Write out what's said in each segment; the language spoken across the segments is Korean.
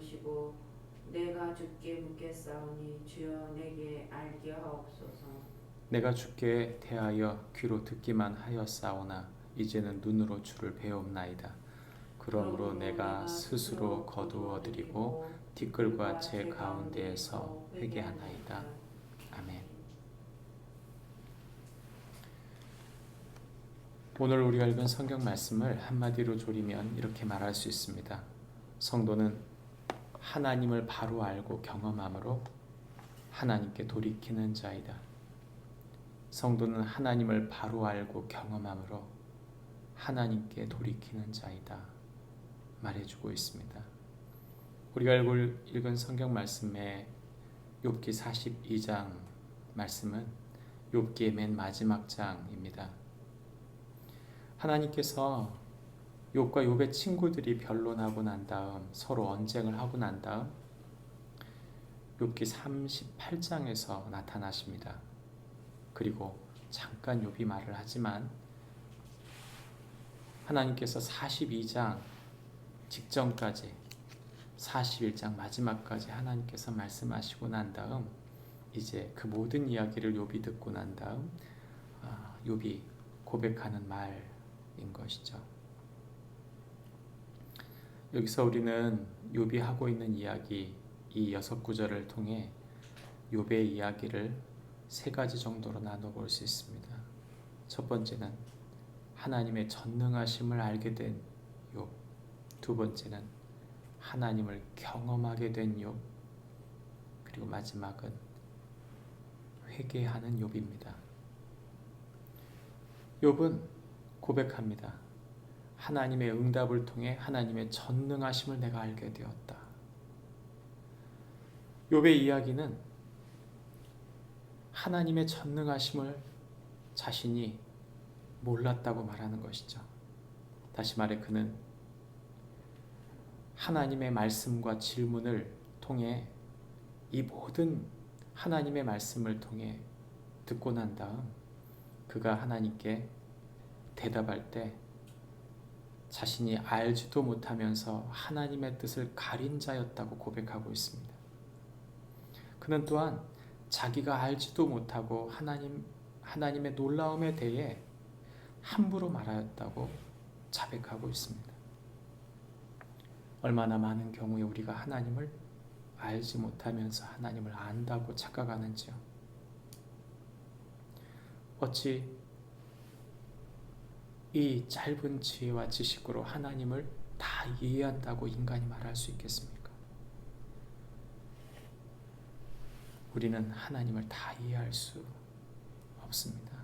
이루시고 내가 주께 묻겠사오니 주여 내게 알게 하옵소서. 내가 주께 대하여 귀로 듣기만 하였사오나 이제는 눈으로 주를 배옵나이다. 그러므로 내가 스스로 거두어드리고 티끌과 제 가운데에서 회개하나이다. 아멘. 오늘 우리가 읽은 성경 말씀을 한마디로 조리면 이렇게 말할 수 있습니다. 성도는 하나님을 바로 알고 경험함으로 하나님께 돌이키는 자이다. 성도는 하나님을 바로 알고 경험함으로 하나님께 돌이키는 자이다. 말해주고 있습니다. 우리가 읽은 성경 말씀의 욥기 42장 말씀은 욥기의 맨 마지막 장입니다. 하나님께서 욥과 욥의 친구들이 변론하고 난 다음 서로 언쟁을 하고 난 다음 욥기 38장에서 나타나십니다. 그리고 잠깐 욥이 말을 하지만 하나님께서 42장 직전까지 41장 마지막까지 하나님께서 말씀하시고 난 다음 이제 그 모든 이야기를 욥이 듣고 난 다음 욥이 고백하는 말인 것이죠. 여기서 우리는 욥이 하고 있는 이야기 이 6구절을 통해 욥의 이야기를 3가지 정도로 나눠볼 수 있습니다. 첫 번째는 하나님의 전능하심을 알게 된 욥, 두 번째는 하나님을 경험하게 된 욥, 그리고 마지막은 회개하는 욥입니다. 욥은 고백합니다. 하나님의 응답을 통해 하나님의 전능하심을 내가 알게 되었다. 욥의 이야기는 하나님의 전능하심을 자신이 몰랐다고 말하는 것이죠. 다시 말해 그는 하나님의 말씀과 질문을 통해 이 모든 하나님의 말씀을 통해 듣고 난 다음 그가 하나님께 대답할 때 자신이 알지도 못하면서 하나님의 뜻을 가린 자였다고 고백하고 있습니다. 그는 또한 자기가 알지도 못하고 하나님의 놀라움에 대해 함부로 말하였다고 자백하고 있습니다. 얼마나 많은 경우에 우리가 하나님을 알지 못하면서 하나님을 안다고 착각하는지요. 어찌 이 짧은 지혜와 지식으로 하나님을 다 이해한다고 인간이 말할 수 있겠습니까? 우리는 하나님을 다 이해할 수 없습니다.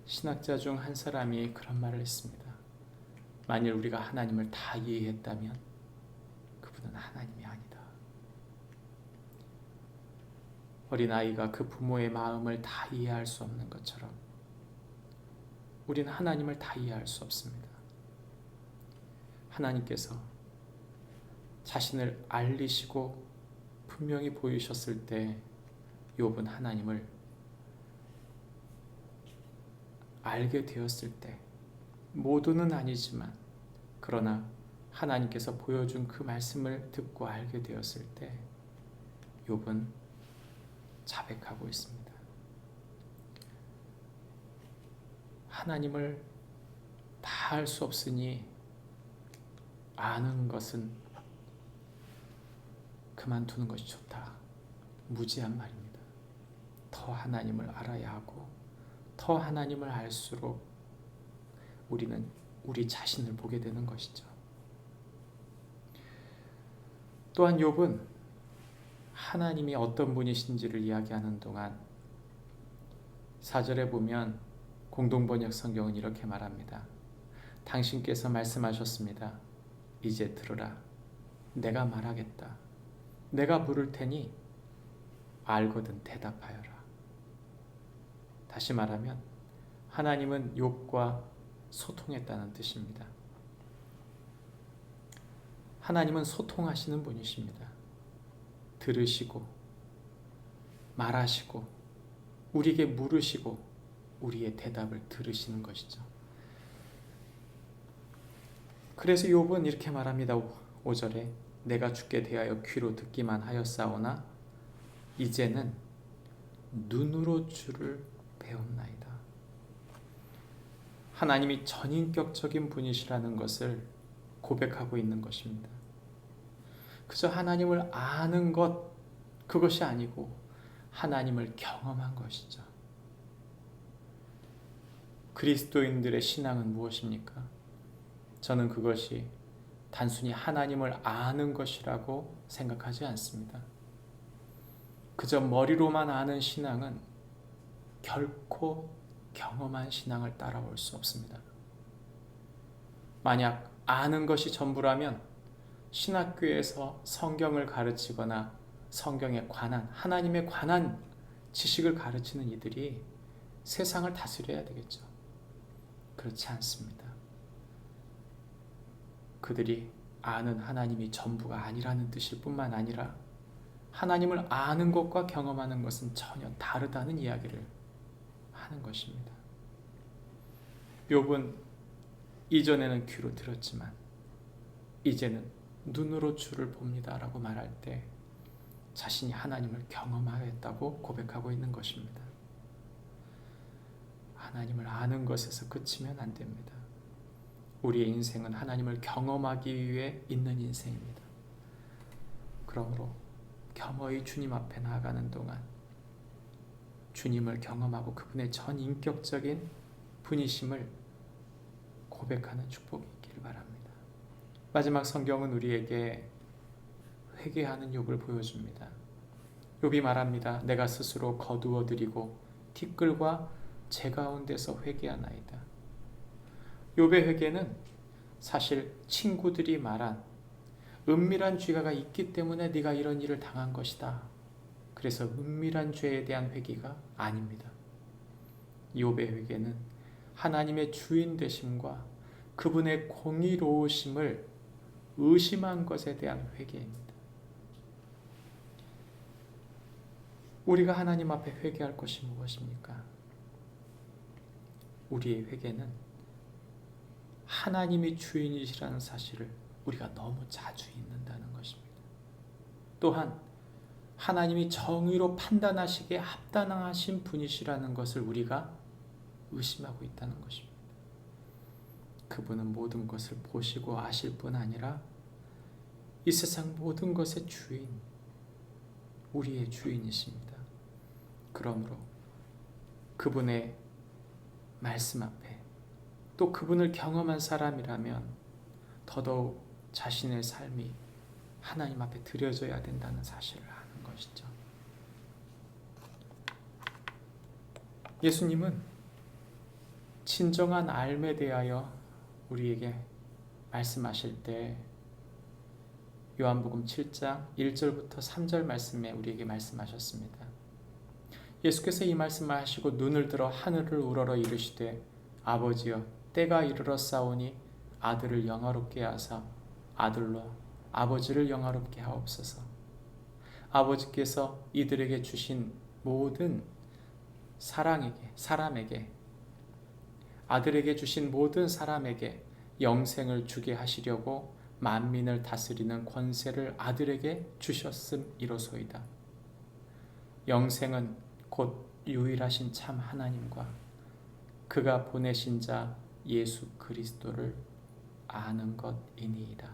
신학자 중 한 사람이 그런 말을 했습니다. 만일 우리가 하나님을 다 이해했다면 그분은 하나님이 아니다. 어린아이가 그 부모의 마음을 다 이해할 수 없는 것처럼 우리는 하나님을 다 이해할 수 없습니다. 하나님께서 자신을 알리시고 분명히 보이셨을 때 욥은 하나님을 알게 되었을 때 모두는 아니지만 그러나 하나님께서 보여준 그 말씀을 듣고 알게 되었을 때 욥은 자백하고 있습니다. 하나님을 다 알 수 없으니 아는 것은 그만두는 것이 좋다. 무지한 말입니다. 더 하나님을 알아야 하고 더 하나님을 알수록 우리는 우리 자신을 보게 되는 것이죠. 또한 욥은 하나님이 어떤 분이신지를 이야기하는 동안 4절에 보면 공동번역 성경은 이렇게 말합니다. 당신께서 말씀하셨습니다. 이제 들으라. 내가 말하겠다. 내가 물을 테니 알거든 대답하여라. 다시 말하면 하나님은 욥과 소통했다는 뜻입니다. 하나님은 소통하시는 분이십니다. 들으시고 말하시고 우리에게 물으시고 우리의 대답을 들으시는 것이죠. 그래서 욥은 이렇게 말합니다. 5절에 내가 주께 대하여 귀로 듣기만 하였사오나 이제는 눈으로 주를 배웠나이다. 하나님이 전인격적인 분이시라는 것을 고백하고 있는 것입니다. 그저 하나님을 아는 것, 그것이 아니고 하나님을 경험한 것이죠. 그리스도인들의 신앙은 무엇입니까? 저는 그것이 단순히 하나님을 아는 것이라고 생각하지 않습니다. 그저 머리로만 아는 신앙은 결코 경험한 신앙을 따라올 수 없습니다. 만약 아는 것이 전부라면 신학교에서 성경을 가르치거나 성경에 관한, 하나님에 관한 지식을 가르치는 이들이 세상을 다스려야 되겠죠. 그렇지 않습니다. 그들이 아는 하나님이 전부가 아니라는 뜻일 뿐만 아니라 하나님을 아는 것과 경험하는 것은 전혀 다르다는 이야기를 하는 것입니다. 욥은 이전에는 귀로 들었지만 이제는 눈으로 주를 봅니다 라고 말할 때 자신이 하나님을 경험하였다고 고백하고 있는 것입니다. 하나님을 아는 것에서 그치면 안 됩니다. 우리의 인생은 하나님을 경험하기 위해 있는 인생입니다. 그러므로 겸허히 주님 앞에 나아가는 동안 주님을 경험하고 그분의 전인격적인 분이심을 고백하는 축복이 있기를 바랍니다. 마지막 성경은 우리에게 회개하는 욥을 보여줍니다. 욥이 말합니다. 내가 스스로 거두어들이고 티끌과 재 가운데서 회개하나이다. 욥의 회개는 사실 친구들이 말한 은밀한 죄가 있기 때문에 네가 이런 일을 당한 것이다. 그래서 은밀한 죄에 대한 회개가 아닙니다. 욥의 회개는 하나님의 주인 되심과 그분의 공의로우심을 의심한 것에 대한 회개입니다. 우리가 하나님 앞에 회개할 것이 무엇입니까? 우리의 회개는 하나님이 주인이시라는 사실을 우리가 너무 자주 잊는다는 것입니다. 또한 하나님이 정의로 판단하시기에 합당하신 분이시라는 것을 우리가 의심하고 있다는 것입니다. 그분은 모든 것을 보시고 아실 뿐 아니라 이 세상 모든 것의 주인, 우리의 주인이십니다. 그러므로 그분의 말씀 앞에 또 그분을 경험한 사람이라면 더더욱 자신의 삶이 하나님 앞에 드려져야 된다는 사실을 아는 것이죠. 예수님은 진정한 알에 대하여 우리에게 말씀하실 때 요한복음 7장 1절부터 3절 말씀에 우리에게 말씀하셨습니다. 예수께서 이 말씀을 하시고 눈을 들어 하늘을 우러러 이르시되 아버지여 때가 이르렀사오니 아들을 영화롭게 하사 아들로 아버지를 영화롭게 하옵소서. 아버지께서 이들에게 주신 모든 사람에게 아들에게 주신 모든 사람에게 영생을 주게 하시려고 만민을 다스리는 권세를 아들에게 주셨음이로소이다. 영생은 곧 유일하신 참 하나님과 그가 보내신 자 예수 그리스도를 아는 것이니이다.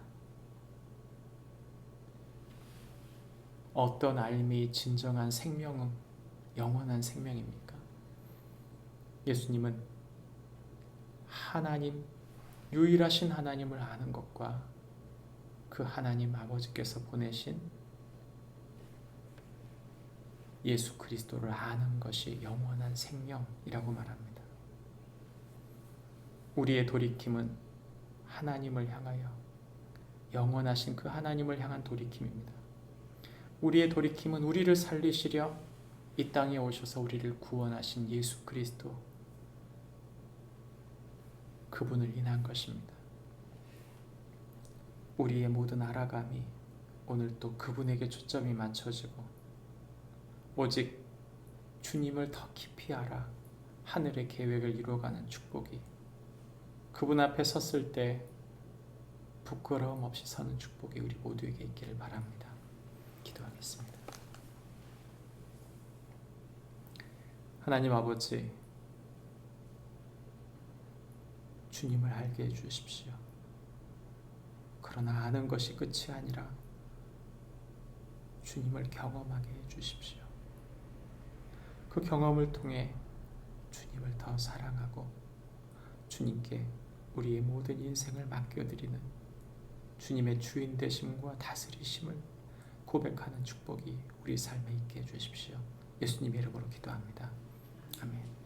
어떤 알미 진정한 생명은 영원한 생명입니까? 예수님은 하나님, 유일하신 하나님을 아는 것과 그 하나님 아버지께서 보내신 예수 그리스도를 아는 것이 영원한 생명이라고 말합니다. 우리의 돌이킴은 하나님을 향하여 영원하신 그 하나님을 향한 돌이킴입니다. 우리의 돌이킴은 우리를 살리시려 이 땅에 오셔서 우리를 구원하신 예수 그리스도, 그분을 인한 것입니다. 우리의 모든 알아감이 오늘 또 그분에게 초점이 맞춰지고 오직 주님을 더 깊이 알아 하늘의 계획을 이루어가는 축복이 그분 앞에 섰을 때 부끄러움 없이 서는 축복이 우리 모두에게 있기를 바랍니다. 기도하겠습니다. 하나님 아버지, 주님을 알게 해주십시오. 그러나 아는 것이 끝이 아니라 주님을 경험하게 해주십시오. 그 경험을 통해 주님을 더 사랑하고 주님께 우리의 모든 인생을 맡겨드리는 주님의 주인 되심과 다스리심을 고백하는 축복이 우리 삶에 있게 해주십시오. 예수님의 이름으로 기도합니다. 아멘.